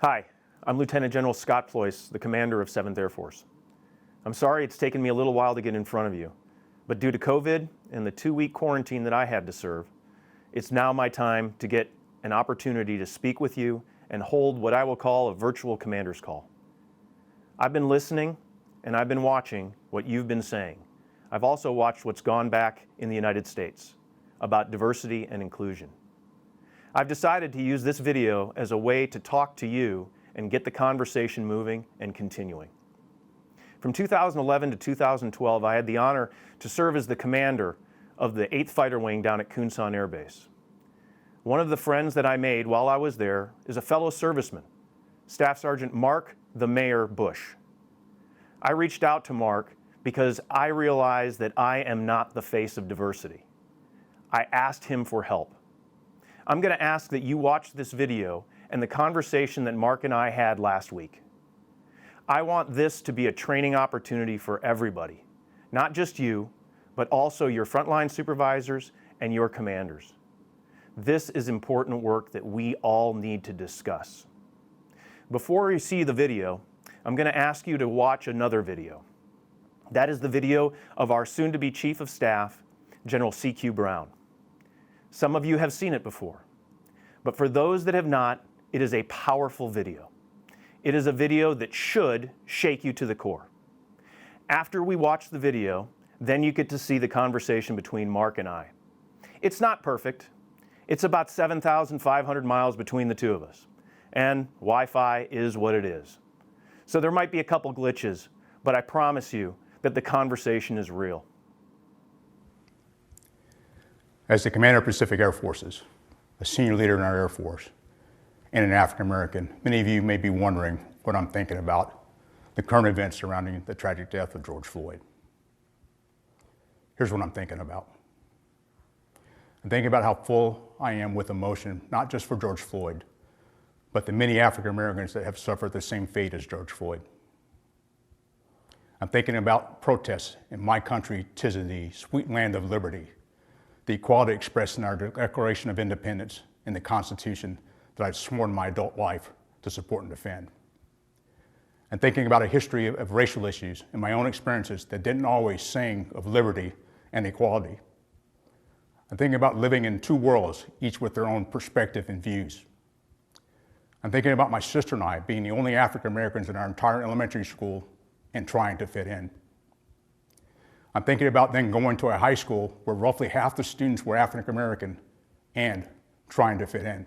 Hi, I'm Lieutenant General Scott Ployce, the commander of 7th Air Force. I'm sorry it's taken me a little while to get in front of you, but due to COVID and the 2-week quarantine that I had to serve, it's now my time to get an opportunity to speak with you and hold what I will call a virtual commander's call. I've been listening and I've been watching what you've been saying. I've also watched what's gone back in the United States about diversity and inclusion. I've decided to use this video as a way to talk to you and get the conversation moving and continuing. From 2011 to 2012, I had the honor to serve as the commander of the 8th Fighter Wing down at Kun San Air Base. One of the friends that I made while I was there is a fellow serviceman, Staff Sergeant Mark the Mayor Bush. I reached out to Mark because I realized that I am not the face of diversity. I asked him for help. I'm going to ask that you watch this video and the conversation that Mark and I had last week. I want this to be a training opportunity for everybody, not just you, but also your frontline supervisors and your commanders. This is important work that we all need to discuss. Before you see the video, I'm going to ask you to watch another video. That is the video of our soon-to-be Chief of Staff, General C.Q. Brown. Some of you have seen it before, but for those that have not, it is a powerful video. It is a video that should shake you to the core. After we watch the video, then you get to see the conversation between Mark and I. It's not perfect. It's about 7,500 miles between the two of us, and Wi-Fi is what it is. So there might be a couple glitches, but I promise you that the conversation is real. As the commander of Pacific Air Forces, a senior leader in our Air Force, and an African American, many of you may be wondering what I'm thinking about the current events surrounding the tragic death of George Floyd. Here's what I'm thinking about. I'm thinking about how full I am with emotion, not just for George Floyd, but the many African Americans that have suffered the same fate as George Floyd. I'm thinking about protests in my country, 'tis of thee, sweet land of liberty, the equality expressed in our Declaration of Independence and the Constitution that I've sworn my adult life to support and defend. I'm thinking about a history of racial issues and my own experiences that didn't always sing of liberty and equality. I'm thinking about living in two worlds, each with their own perspective and views. I'm thinking about my sister and I being the only African Americans in our entire elementary school and trying to fit in. I'm thinking about then going to a high school where roughly half the students were African American and trying to fit in.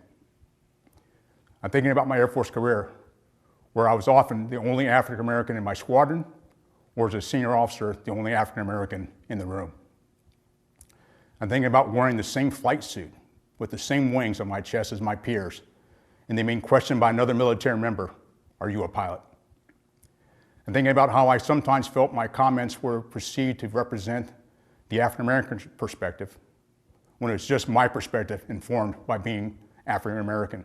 I'm thinking about my Air Force career, where I was often the only African American in my squadron, or as a senior officer, the only African American in the room. I'm thinking about wearing the same flight suit with the same wings on my chest as my peers, and then being questioned by another military member, "Are you a pilot?" I'm thinking about how I sometimes felt my comments were perceived to represent the African American perspective, when it's just my perspective informed by being African American.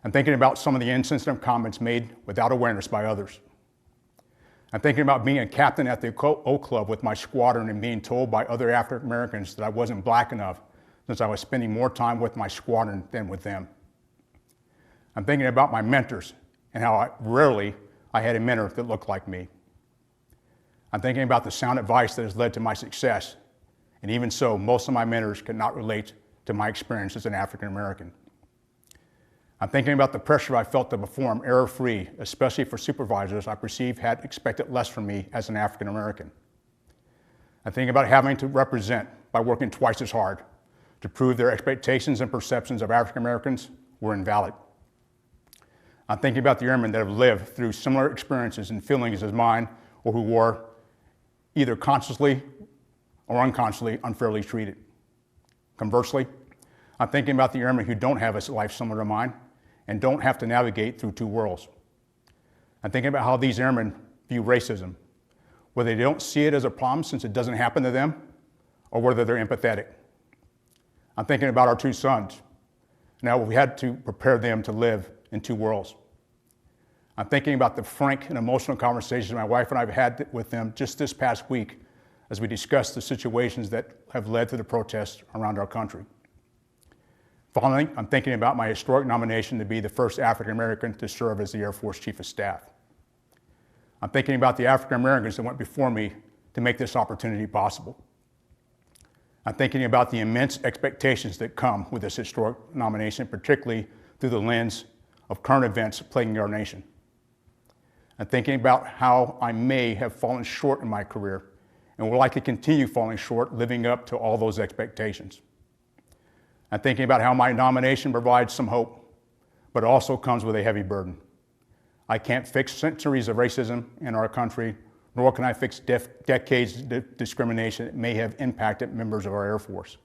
I'm thinking about some of the insensitive comments made without awareness by others. I'm thinking about being a captain at the Oak Club with my squadron and being told by other African Americans that I wasn't black enough since I was spending more time with my squadron than with them. I'm thinking about my mentors and how rarely I had a mentor that looked like me. I'm thinking about the sound advice that has led to my success, and even so, most of my mentors could not relate to my experience as an African American. I'm thinking about the pressure I felt to perform error-free, especially for supervisors I perceived had expected less from me as an African American. I'm thinking about having to represent by working twice as hard to prove their expectations and perceptions of African Americans were invalid. I'm thinking about the airmen that have lived through similar experiences and feelings as mine, or who were either consciously or unconsciously unfairly treated. Conversely, I'm thinking about the airmen who don't have a life similar to mine and don't have to navigate through two worlds. I'm thinking about how these airmen view racism, whether they don't see it as a problem since it doesn't happen to them, or whether they're empathetic. I'm thinking about our two sons. Now we had to prepare them to live in two worlds. I'm thinking about the frank and emotional conversations my wife and I have had with them just this past week as we discuss the situations that have led to the protests around our country. Finally, I'm thinking about my historic nomination to be the first African American to serve as the Air Force Chief of Staff. I'm thinking about the African Americans that went before me to make this opportunity possible. I'm thinking about the immense expectations that come with this historic nomination, particularly through the lens of current events plaguing our nation. I'm thinking about how I may have fallen short in my career and will likely continue falling short living up to all those expectations. I'm thinking about how my nomination provides some hope, but also comes with a heavy burden. I can't fix centuries of racism in our country, nor can I fix decades of discrimination that may have impacted members of our Air Force.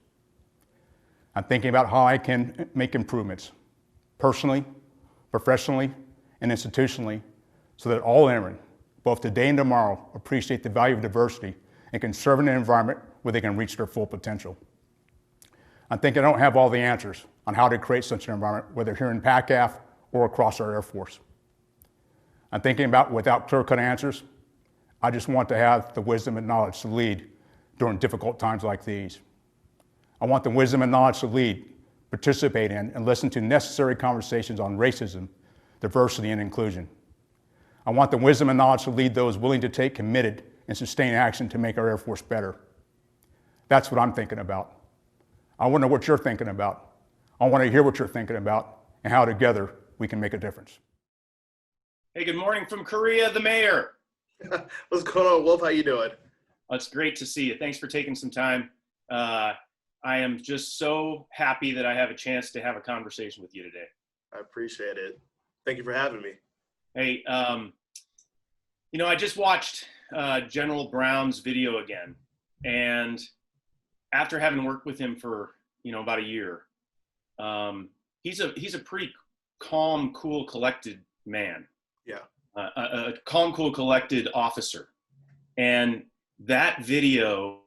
I'm thinking about how I can make improvements, personally, professionally, and institutionally, so that all airmen, both today and tomorrow, appreciate the value of diversity and can serve in an environment where they can reach their full potential. I'm thinking I don't have all the answers on how to create such an environment, whether here in PACAF or across our Air Force. I'm thinking about, without clear-cut answers, I just want to have the wisdom and knowledge to lead during difficult times like these. I want the wisdom and knowledge to lead, participate in, and listen to necessary conversations on racism, diversity, and inclusion. I want the wisdom and knowledge to lead those willing to take committed and sustained action to make our Air Force better. That's what I'm thinking about. I want to know what you're thinking about. I want to hear what you're thinking about and how together we can make a difference. Hey, good morning from Korea, the mayor. What's going on, Wolf? How you doing? It's great to see you. Thanks for taking some time. I am just so happy that I have a chance to have a conversation with you today. I appreciate it. Thank you for having me. Hey, I just watched General Brown's video again, and after having worked with him for about a year, he's a pretty calm, cool, collected man. Yeah. A calm, cool, collected officer. And that video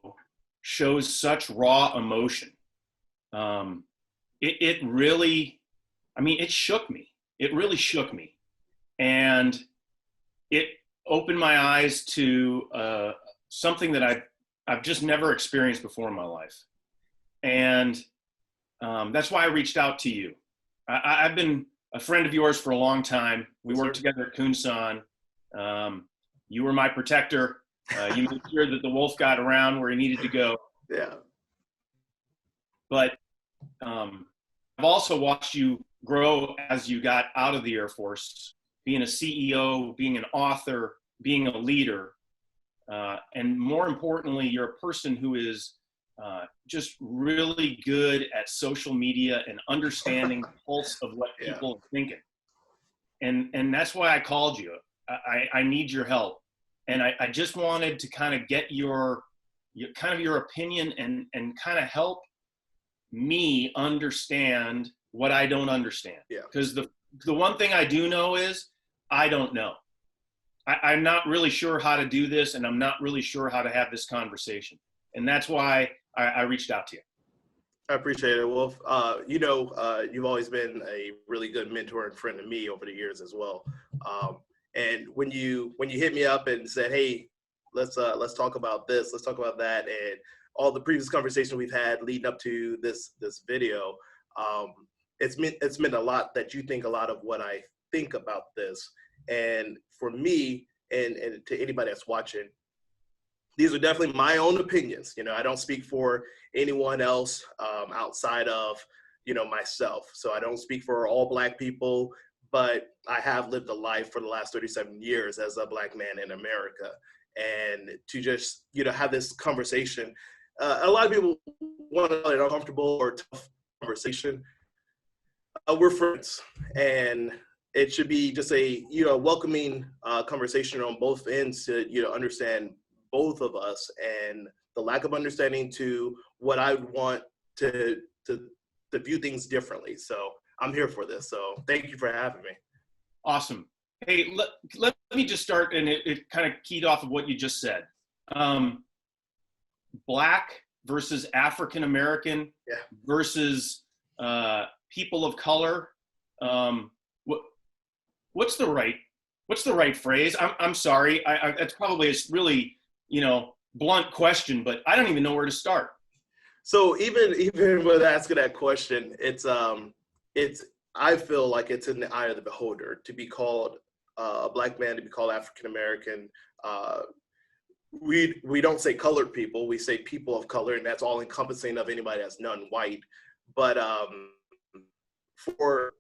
shows such raw emotion. It really, it shook me. It really shook me. And it opened my eyes to something that I've just never experienced before in my life. And that's why I reached out to you. I've been a friend of yours for a long time. We worked together at Kunsan. You were my protector. You made sure that the wolf got around where he needed to go. Yeah. But I've also watched you grow as you got out of the Air Force, being a CEO, being an author, being a leader. And more importantly, you're a person who is just really good at social media and understanding the pulse of what people are thinking. And that's why I called you. I need your help. And I just wanted to kind of get your opinion and kind of help me understand what I don't understand. Yeah. Because the one thing I do know is I don't know. I'm not really sure how to do this, and I'm not really sure how to have this conversation. And that's why I reached out to you. I appreciate it, Wolf. You've always been a really good mentor and friend to me over the years as well. And when you hit me up and said, "Hey, let's talk about this, let's talk about that," and all the previous conversations we've had leading up to this video, it's meant a lot that you think a lot of what I think about this. And for me, and to anybody that's watching, these are definitely my own opinions. I don't speak for anyone else outside of myself. So I don't speak for all Black people, but I have lived a life for the last 37 years as a Black man in America. And to just have this conversation, a lot of people want an uncomfortable or tough conversation. We're friends, and it should be just a welcoming conversation on both ends to understand both of us and the lack of understanding to what I would want to view things differently. So I'm here for this. So thank you for having me. Awesome. Hey, let me just start, and it kind of keyed off of what you just said. Black versus African American versus people of color. What's the right phrase? I'm sorry. That's probably a really blunt question, but I don't even know where to start. So even with asking that question, it's I feel like it's in the eye of the beholder to be called a black man, to be called African American. Uh, we don't say colored people, we say people of color, and that's all encompassing of anybody that's non-white. But for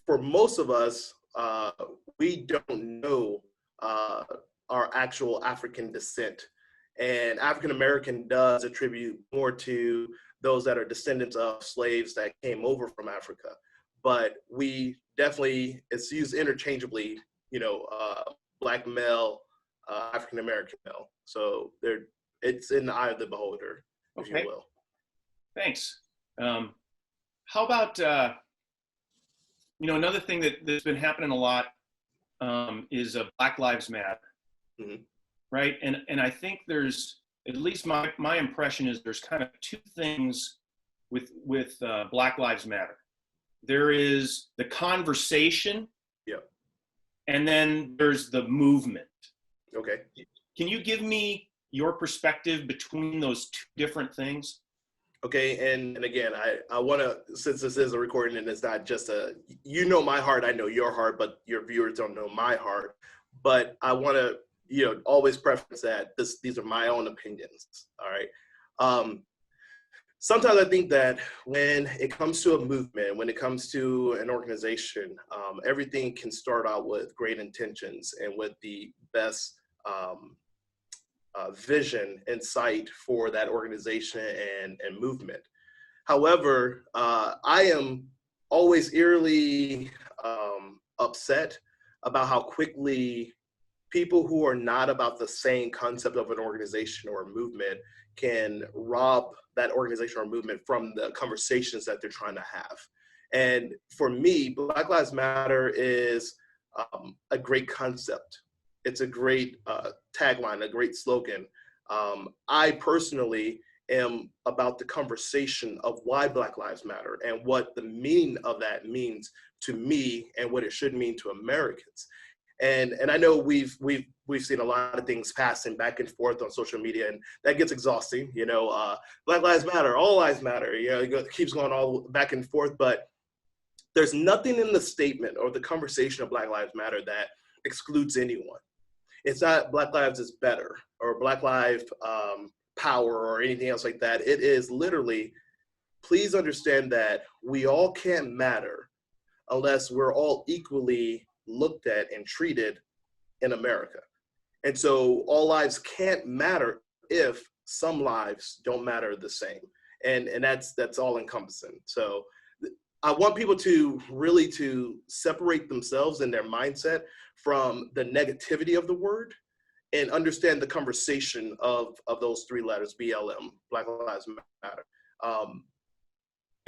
most of us, we don't know uh, our actual African descent. And African American does attribute more to those that are descendants of slaves that came over from Africa. But we definitely, it's used interchangeably, black male, African American male. So it's in the eye of the beholder, if Okay, you will. thanks. How about, another thing that's been happening a lot is Black Lives Matter, Mhm. right? And I think there's, at least my impression is there's kind of two things with Black Lives Matter. There is the conversation, Yep. and then there's the movement. Okay. Can you give me your perspective between those two different things? Okay, and again, I want to, since this is a recording and it's not just my heart, I know your heart, but your viewers don't know my heart. But I want to, always preference that these are my own opinions. All right. Sometimes I think that when it comes to a movement, when it comes to an organization, everything can start out with great intentions and with the best vision and sight for that organization and movement. However, I am always eerily upset about how quickly people who are not about the same concept of an organization or a movement can rob that organization or movement from the conversations that they're trying to have. And for me, Black Lives Matter is a great concept. It's a great tagline, a great slogan. I personally am about the conversation of why Black Lives Matter and what the meaning of that means to me and what it should mean to Americans. And I know we've seen a lot of things passing back and forth on social media, and that gets exhausting. Black Lives Matter, all lives matter. It keeps going all back and forth, but there's nothing in the statement or the conversation of Black Lives Matter that excludes anyone. It's not Black Lives is better or Black Lives power or anything else like that. It is literally, please understand that we all can't matter unless we're all equally looked at and treated in America. And so all lives can't matter if some lives don't matter the same. And that's all encompassing. So I want people to really to separate themselves and their mindset from the negativity of the word and understand the conversation of those three letters, BLM, Black Lives Matter.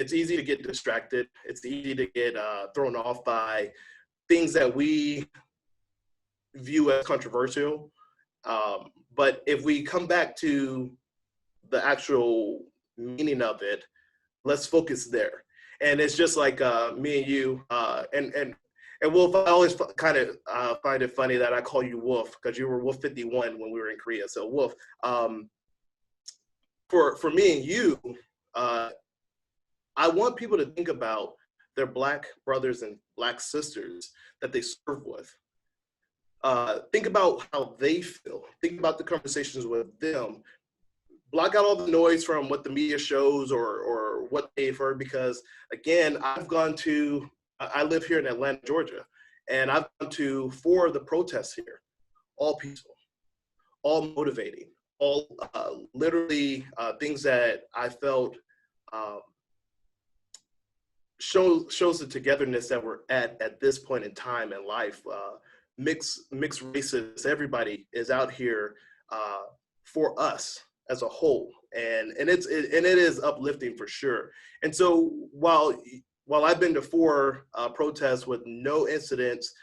It's easy to get distracted. It's easy to get thrown off by things that we view as controversial. But if we come back to the actual meaning of it, let's focus there. And it's just like me and you, and Wolf, I always kind of find it funny that I call you Wolf because you were Wolf 51 when we were in Korea. So Wolf, for me and you, I want people to think about their Black brothers and Black sisters that they serve with. Think about how they feel. Think about the conversations with them. Block out all the noise from what the media shows or what they've heard, because again, I live here in Atlanta, Georgia, and I've gone to 4 of the protests here, all peaceful, all motivating, all literally things that I felt shows the togetherness that we're at this point in time in life. Mixed races, everybody is out here for us as a whole, and it is uplifting for sure. And so while I've been to 4 protests with no incidents,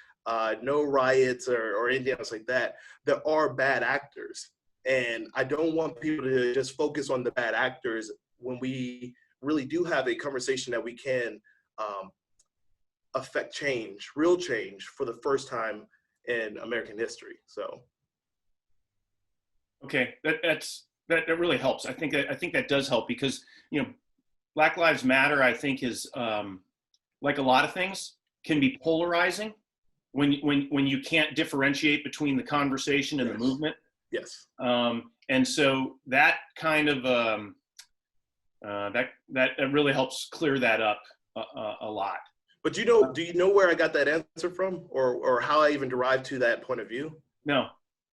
no riots or anything else like that, there are bad actors, and I don't want people to just focus on the bad actors when we really do have a conversation that we can affect change, real change, for the first time in American history. So, Okay, that really helps. I think that does help because, you know, Black Lives Matter, I think, is like a lot of things, can be polarizing when you can't differentiate between the conversation and the movement. Yes. And so that kind of that really helps clear that up a lot. But do you know where I got that answer from, or how I even derived to that point of view? No.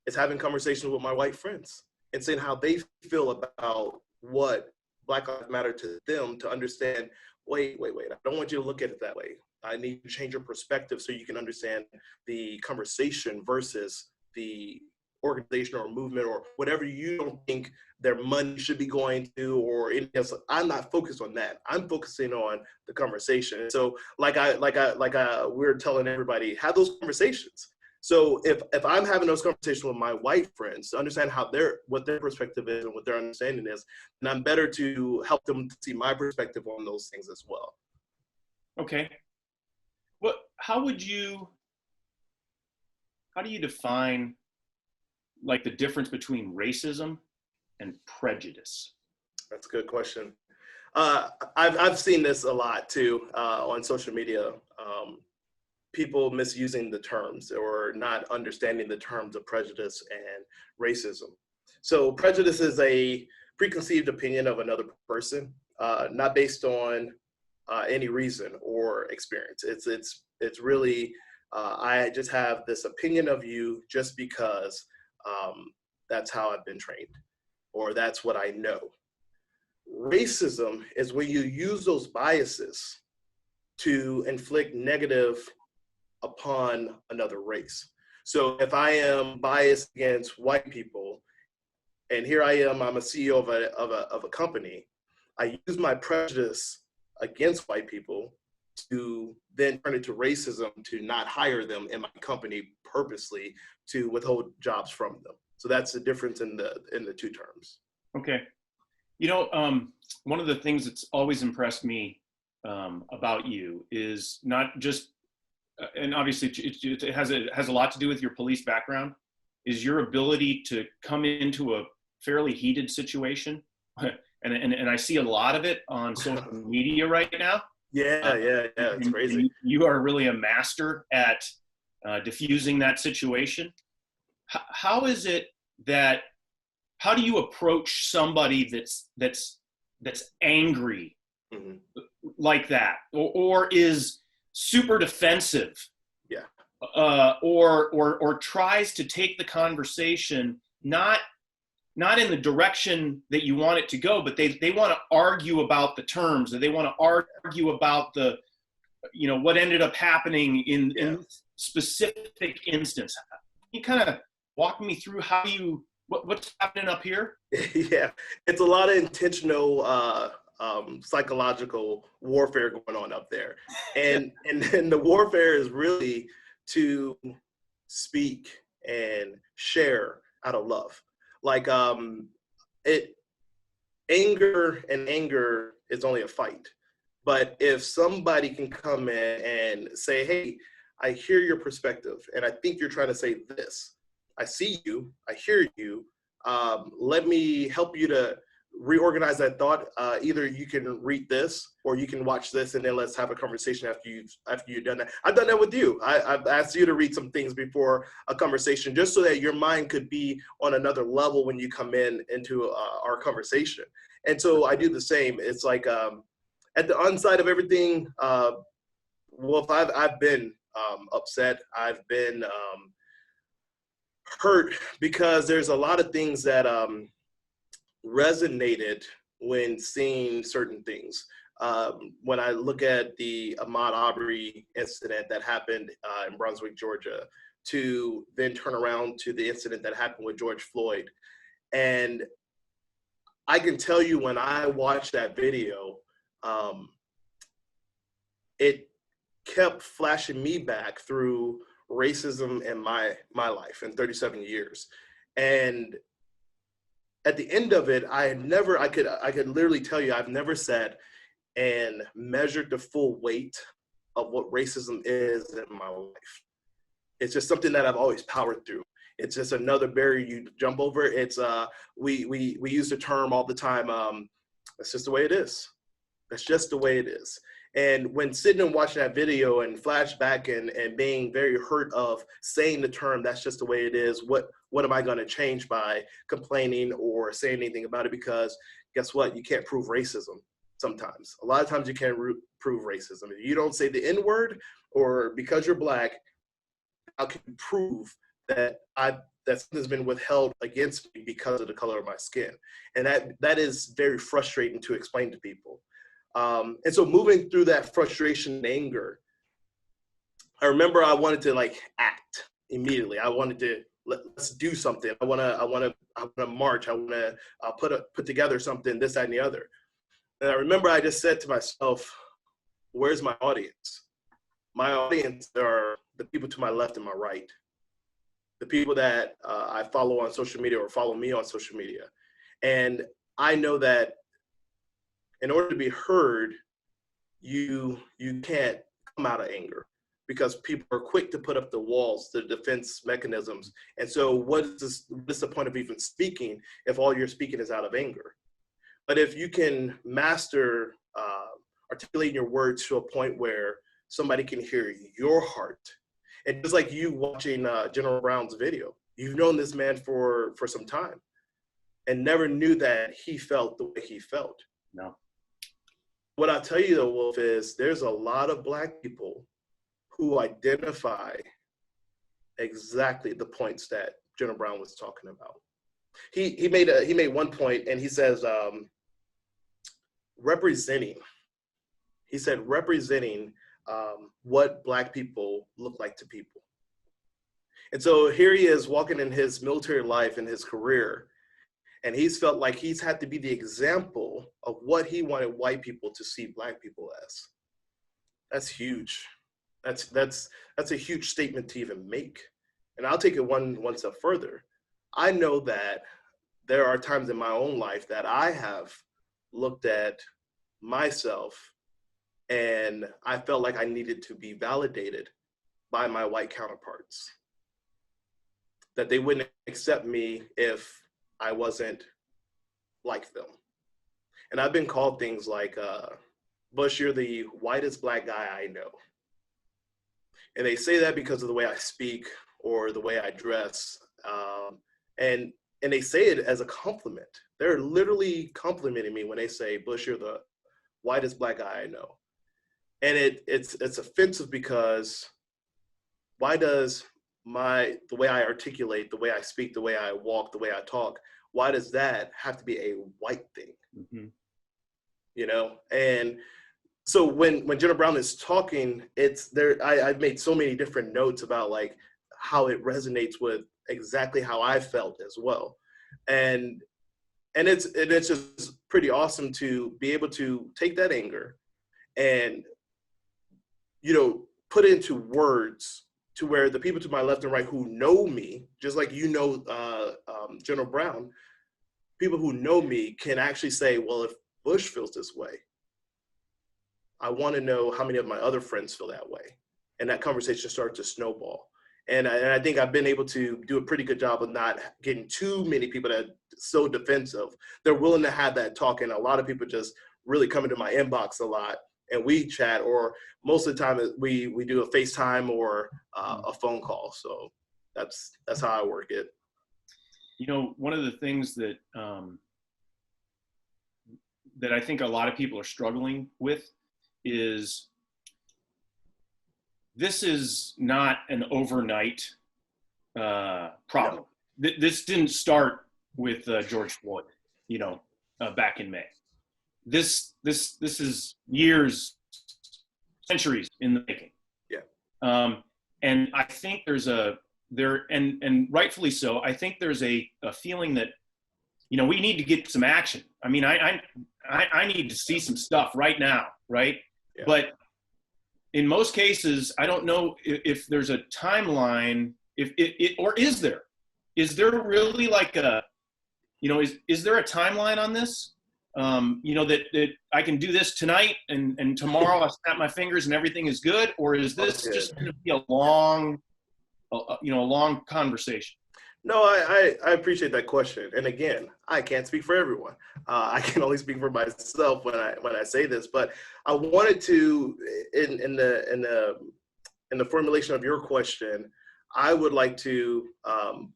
It's having conversations with my white friends and saying how they feel about what Black Lives Matter to them, to understand, wait, I don't want you to look at it that way. I need to change your perspective so you can understand the conversation versus the organization or movement or whatever you don't think their money should be going to or anything else. I'm not focused on that. I'm focusing on the conversation. So like we're telling everybody, have those conversations. So if I'm having those conversations with my white friends to understand what their perspective is and what their understanding is, then I'm better to help them see my perspective on those things as well. Okay. How do you define like the difference between racism and prejudice? That's a good question. I've seen this a lot too on social media. People misusing the terms or not understanding the terms of prejudice and racism. So prejudice is a preconceived opinion of another person, not based on any reason or experience. It's really, I just have this opinion of you just because that's how I've been trained, or that's what I know. Racism is when you use those biases to inflict negative upon another race. So if I am biased against white people, and here I am, I'm a CEO of a company, I use my prejudice against white people to then turn it to racism to not hire them in my company purposely to withhold jobs from them. So that's the difference in the two terms. Okay. You know, one of the things that's always impressed me about you is not just, and obviously it has a lot to do with your police background, is your ability to come into a fairly heated situation. And I see a lot of it on social media right now. Yeah, it's crazy. You are really a master at diffusing that situation. How is it that, how do you approach somebody that's angry like that, or is super defensive, or tries to take the conversation not in the direction that you want it to go, but they want to argue about the terms, or they want to argue about the, you know, what ended up happening in this specific instance? Can you kind of walk me through what's happening up here? Yeah, it's a lot of intentional psychological warfare going on up there, and the warfare is really to speak and share out of love. Like anger is only a fight, but if somebody can come in and say, hey, I hear your perspective and I think you're trying to say this, I see you, I hear you, let me help you to reorganize that thought. Either you can read this or you can watch this, and then let's have a conversation after you've done that. I've done that with you. I've asked you to read some things before a conversation, just so that your mind could be on another level when you come into our conversation. And so I do the same. It's like at the onside of everything. Well, I've been upset. I've been hurt because there's a lot of things that resonated when seeing certain things. When I look at the Ahmaud Arbery incident that happened in Brunswick, Georgia, to then turn around to the incident that happened with George Floyd. And I can tell you, when I watched that video, it kept flashing me back through racism in my life in 37 years. And at the end of it, I could literally tell you, I've never sat and measured the full weight of what racism is in my life. It's just something that I've always powered through. It's just another barrier you jump over. It's we use the term all the time. That's just the way it is. That's just the way it is. And when sitting and watching that video and flashback and being very hurt of saying the term, that's just the way it is. What am I going to change by complaining or saying anything about it? Because guess what? You can't prove racism sometimes. A lot of times you can't prove racism. If you don't say the N word, or because you're Black, how can you prove that something's been withheld against me because of the color of my skin? And that is very frustrating to explain to people. And so moving through that frustration and anger, I remember I wanted to like act immediately. I wanted to let's do something. I want to march. I want to put together something, this, that, and the other. And I remember I just said to myself, where's my audience? My audience are the people to my left and my right, the people that I follow on social media or follow me on social media. And I know that in order to be heard, you can't come out of anger, because people are quick to put up the walls, the defense mechanisms. And so what's the point of even speaking if all you're speaking is out of anger? But if you can master articulating your words to a point where somebody can hear your heart, and just like you watching General Brown's video, you've known this man for some time and never knew that he felt the way he felt. No. What I'll tell you though, Wolf, is there's a lot of Black people who identify exactly the points that General Brown was talking about. He made one point, and he says representing what Black people look like to people. And so here he is walking in his military life and his career, and he's felt like he's had to be the example of what he wanted white people to see Black people as. That's huge. That's a huge statement to even make. And I'll take it one step further. I know that there are times in my own life that I have looked at myself and I felt like I needed to be validated by my white counterparts, that they wouldn't accept me if I wasn't like them. And I've been called things like, Bush, you're the whitest Black guy I know. And they say that because of the way I speak or the way I dress. And they say it as a compliment. They're literally complimenting me when they say, Bush, you're the whitest Black guy I know. And it's offensive, because why does the way I articulate, the way I speak, the way I walk, the way I talk, why does that have to be a white thing? Mm-hmm. You know? And so when General Brown is talking, it's there. I've made so many different notes about like how it resonates with exactly how I felt as well. And it's just pretty awesome to be able to take that anger and, you know, put it into words to where the people to my left and right who know me, just like you know General Brown, people who know me can actually say, well, if Bush feels this way, I want to know how many of my other friends feel that way. And that conversation starts to snowball. And I think I've been able to do a pretty good job of not getting too many people that are so defensive. They're willing to have that talk. And a lot of people just really come into my inbox a lot, and we chat, or most of the time we do a FaceTime or a phone call. So that's how I work it. You know, one of the things that that I think a lot of people are struggling with is this is not an overnight problem. No. This didn't start with George Floyd, you know, back in May. This is years, centuries in the making. Yeah. And I think and rightfully so, I think there's a feeling that, you know, we need to get some action. I mean, I need to see some stuff right now, right? Yeah. But in most cases, I don't know if there's a timeline, or is there really like a, you know, is there a timeline on this? You know, that I can do this tonight and tomorrow I snap my fingers and everything is good? Or is this just going to be a long conversation? No, I appreciate that question. And again, I can't speak for everyone. I can only speak for myself when I say this. But I wanted to, in the formulation of your question, I would like to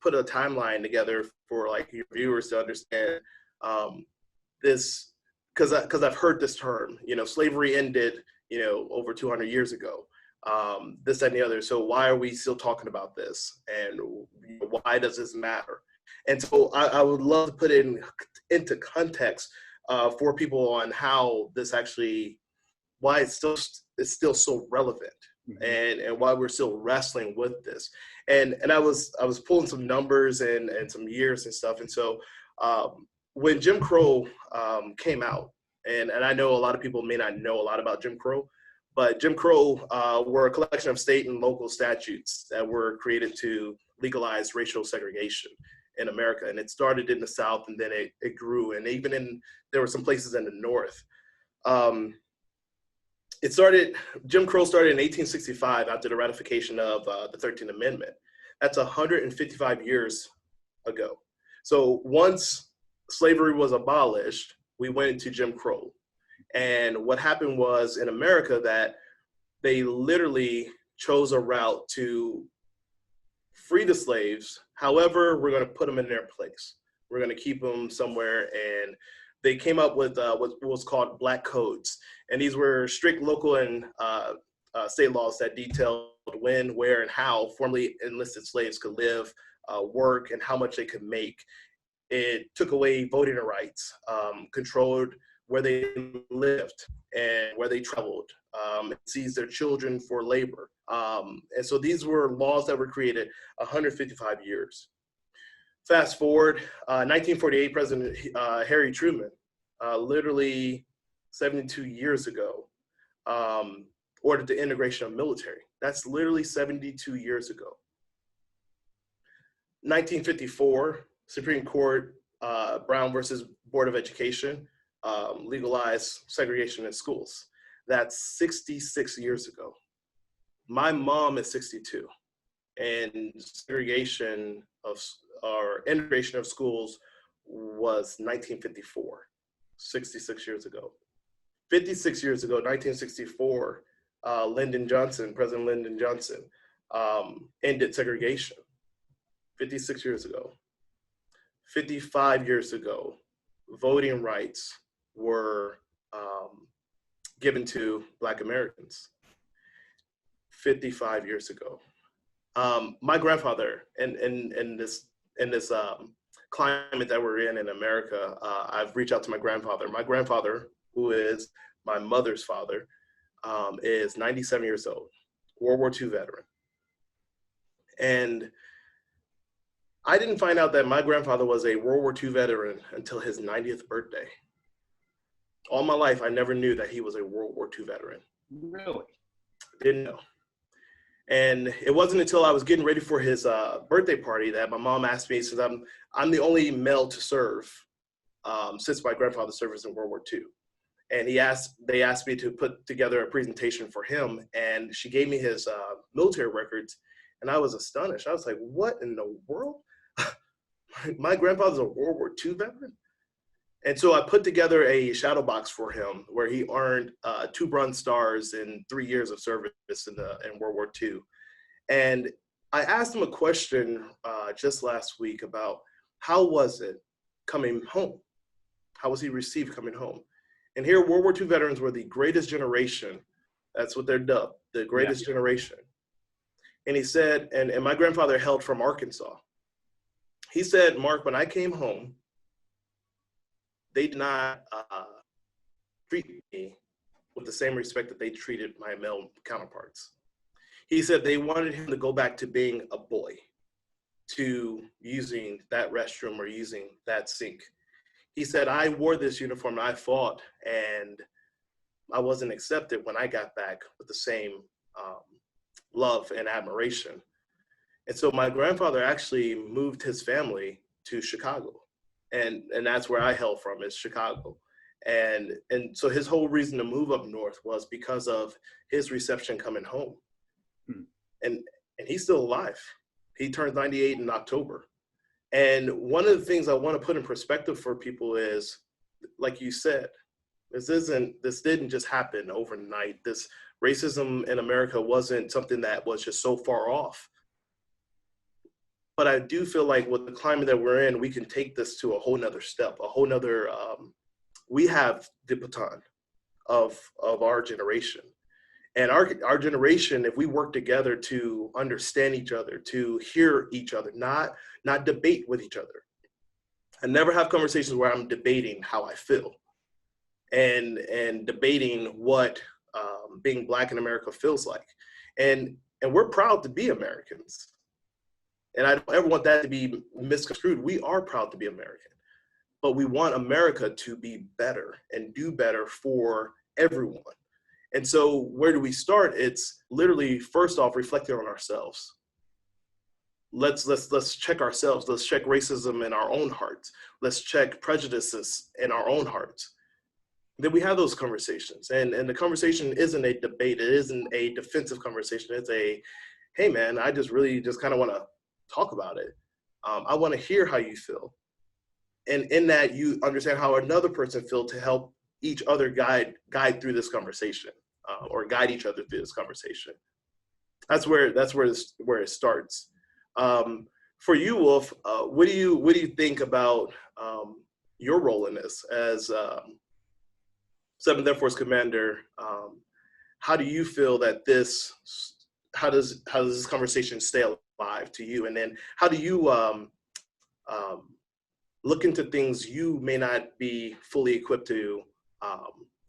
put a timeline together for like your viewers to understand this, because I've heard this term. Slavery ended over 200 years ago. This, that, and the other. So why are we still talking about this? And why does this matter? And so I would love to put it into context for people on how this actually, why it's still so relevant, and why we're still wrestling with this. And I was pulling some numbers and some years and stuff. And so when Jim Crow came out, and I know a lot of people may not know a lot about Jim Crow, but Jim Crow were a collection of state and local statutes that were created to legalize racial segregation in America. And it started in the South, and then it grew. And even there were some places in the North. Jim Crow started in 1865 after the ratification of the 13th Amendment. That's 155 years ago. So once slavery was abolished, we went into Jim Crow. And what happened was in America that they literally chose a route to free the slaves. However, we're going to put them in their place. We're going to keep them somewhere. And they came up with what was called black codes. And these were strict local and state laws that detailed when, where, and how formerly enlisted slaves could live, work, and how much they could make. It took away voting rights, controlled where they lived and where they traveled, seized their children for labor. And so these were laws that were created 155 years. Fast forward, 1948, President Harry Truman, literally 72 years ago, ordered the integration of military. That's literally 72 years ago. 1954, Supreme Court, Brown versus Board of Education, legalized segregation in schools. That's 66 years ago. My mom is 62, and segregation or integration of schools was 1954, 66 years ago. 56 years ago, 1964, President Lyndon Johnson, ended segregation. 56 years ago. 55 years ago, voting rights were given to Black Americans. 55 years ago. My grandfather, in this climate that we're in America, I've reached out to my grandfather. My grandfather, who is my mother's father, is 97 years old, World War II veteran. And I didn't find out that my grandfather was a World War II veteran until his 90th birthday. All my life, I never knew that he was a World War II veteran. Really? Didn't know. And it wasn't until I was getting ready for his birthday party that my mom asked me, since I'm the only male to serve since my grandfather served in World War II. And they asked me to put together a presentation for him, and she gave me his military records, and I was astonished. I was like, what in the world? My grandfather's a World War II veteran? And so I put together a shadow box for him where he earned 2 Bronze Stars in 3 years of service in World War II. And I asked him a question just last week about how was it coming home? How was he received coming home? And here, World War II veterans were the greatest generation. That's what they're dubbed, the greatest generation. And he said, and my grandfather hailed from Arkansas. He said, Mark, when I came home, they did not treat me with the same respect that they treated my male counterparts. He said they wanted him to go back to being a boy, to using that restroom or using that sink. He said, I wore this uniform and I fought, and I wasn't accepted when I got back with the same love and admiration. And so my grandfather actually moved his family to Chicago. And that's where I hail from, is Chicago. And so his whole reason to move up north was because of his reception coming home. And he's still alive. He turned 98 in October. And one of the things I want to put in perspective for people is, like you said, this didn't just happen overnight. This racism in America wasn't something that was just so far off. But I do feel like with the climate that we're in, we can take this to a whole nother step, a whole nother, we have the baton of our generation. And our generation, if we work together to understand each other, to hear each other, not debate with each other. I never have conversations where I'm debating how I feel and debating what being Black in America feels like. And we're proud to be Americans. And I don't ever want that to be misconstrued. We are proud to be American, but we want America to be better and do better for everyone. And so where do we start? It's literally, first off, reflecting on ourselves. Let's check ourselves. Let's check racism in our own hearts. Let's check prejudices in our own hearts. Then we have those conversations. And the conversation isn't a debate. It isn't a defensive conversation. It's a, hey man, I just really just kind of want to talk about it. I want to hear how you feel. And in that, you understand how another person feels to help each other guide through this conversation, or guide each other through this conversation. That's where it starts. For you, Wolf, what do you think about your role in this as 7th Air Force Commander? How do you feel that how does this conversation stay alive to you? And then how do you look into things you may not be fully equipped to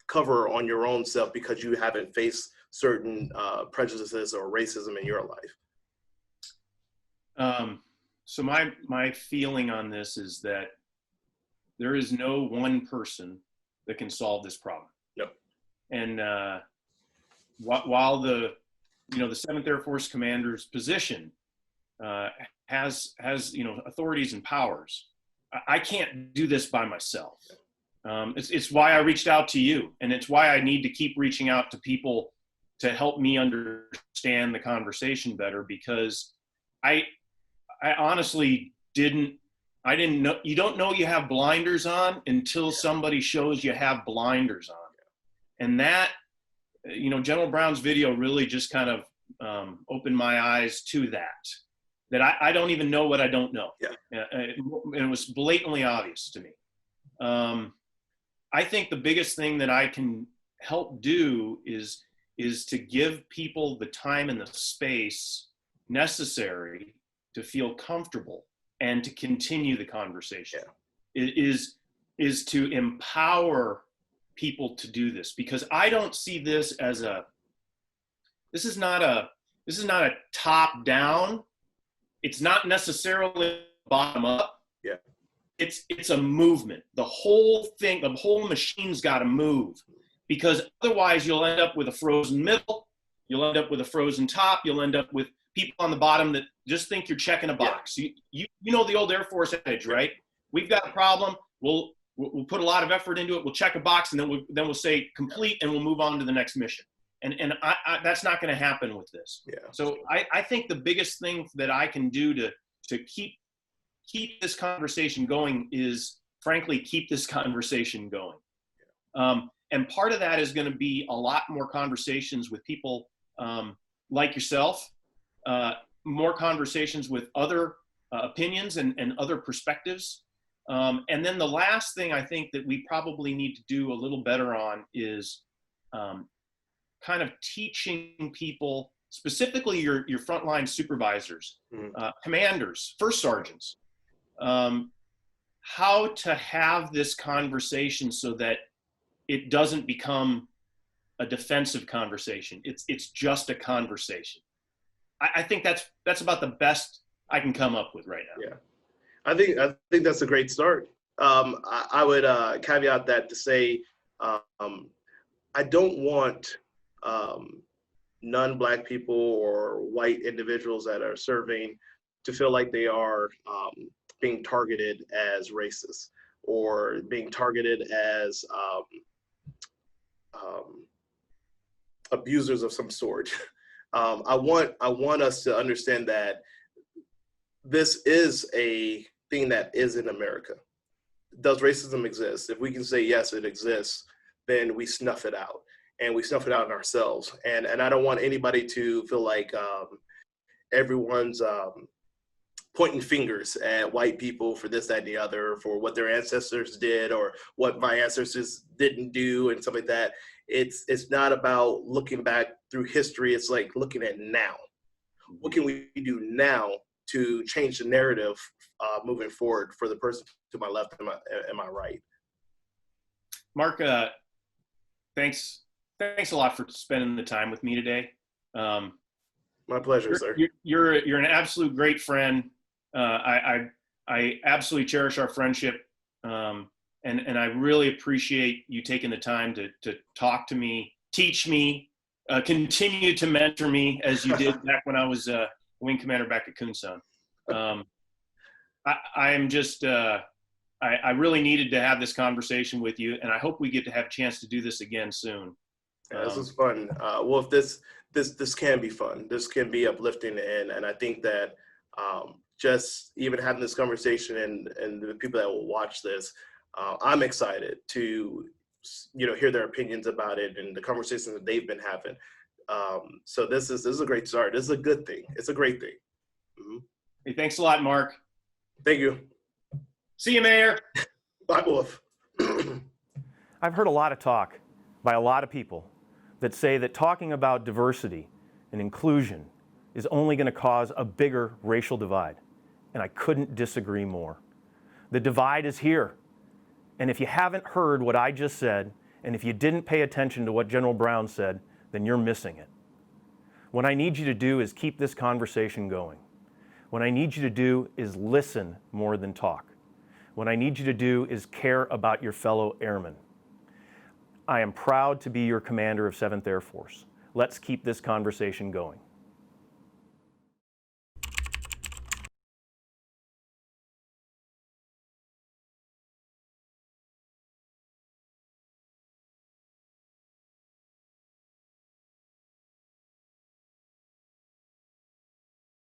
cover on your own self because you haven't faced certain prejudices or racism in your life? So my feeling on this is that there is no one person that can solve this problem. No. And while the 7th Air Force Commander's position has authorities and powers, I can't do this by myself. It's why I reached out to you, and it's why I need to keep reaching out to people to help me understand the conversation better, because I honestly didn't know. You don't know you have blinders on until somebody shows you have blinders on. And that, General Brown's video really just kind of opened my eyes to that I don't even know what I don't know. Yeah. And it was blatantly obvious to me. I think the biggest thing that I can help do is to give people the time and the space necessary to feel comfortable and to continue the conversation. Yeah. Is to empower people to do this, because I don't see this as this is not a top down. It's not necessarily bottom up. Yeah. It's a movement. The whole machine's got to move, because otherwise you'll end up with a frozen middle. You'll end up with a frozen top. You'll end up with people on the bottom that just think you're checking a box. Yeah. You know the old Air Force adage, right? We've got a problem. We'll put a lot of effort into it. We'll check a box, and then we'll say complete, and we'll move on to the next mission. And I that's not going to happen with this. Yeah. So I think the biggest thing that I can do to keep this conversation going is, frankly, keep this conversation going. And part of that is going to be a lot more conversations with people like yourself, more conversations with other opinions and other perspectives. And then the last thing I think that we probably need to do a little better on is kind of teaching people, specifically your frontline supervisors, commanders, first sergeants, how to have this conversation so that it doesn't become a defensive conversation. It's just a conversation. I think that's about the best I can come up with right now. Yeah, I think that's a great start. I would caveat that to say, I don't want non-Black people or white individuals that are serving to feel like they are being targeted as racist or being targeted as abusers of some sort. I want us to understand that this is a thing that is in America. Does racism exist? If we can say yes, it exists, then we snuff it out, and we snuff it out in ourselves. And I don't want anybody to feel like everyone's pointing fingers at white people for this, that, and the other, for what their ancestors did or what my ancestors didn't do and stuff like that. It's not about looking back through history. It's like looking at now. What can we do now to change the narrative moving forward for the person to my left and my right? Mark, thanks a lot for spending the time with me today. My pleasure, sir. You're an absolute great friend. I absolutely cherish our friendship, and I really appreciate you taking the time to talk to me, teach me, continue to mentor me as you did back when I was wing commander back at Kunsan. I am just I really needed to have this conversation with you, and I hope we get to have a chance to do this again soon. Yeah, this was fun. Well, if this can be fun. This can be uplifting, and I think that just even having this conversation and the people that will watch this, I'm excited to hear their opinions about it and the conversations that they've been having. So this is a great start. This is a good thing. It's a great thing. Mm-hmm. Hey, thanks a lot, Mark. Thank you. See you, Mayor. Bye, Wolf. I've heard a lot of talk by a lot of people that say that talking about diversity and inclusion is only going to cause a bigger racial divide. And I couldn't disagree more. The divide is here. And if you haven't heard what I just said, and if you didn't pay attention to what General Brown said, then you're missing it. What I need you to do is keep this conversation going. What I need you to do is listen more than talk. What I need you to do is care about your fellow airmen. I am proud to be your commander of 7th Air Force. Let's keep this conversation going.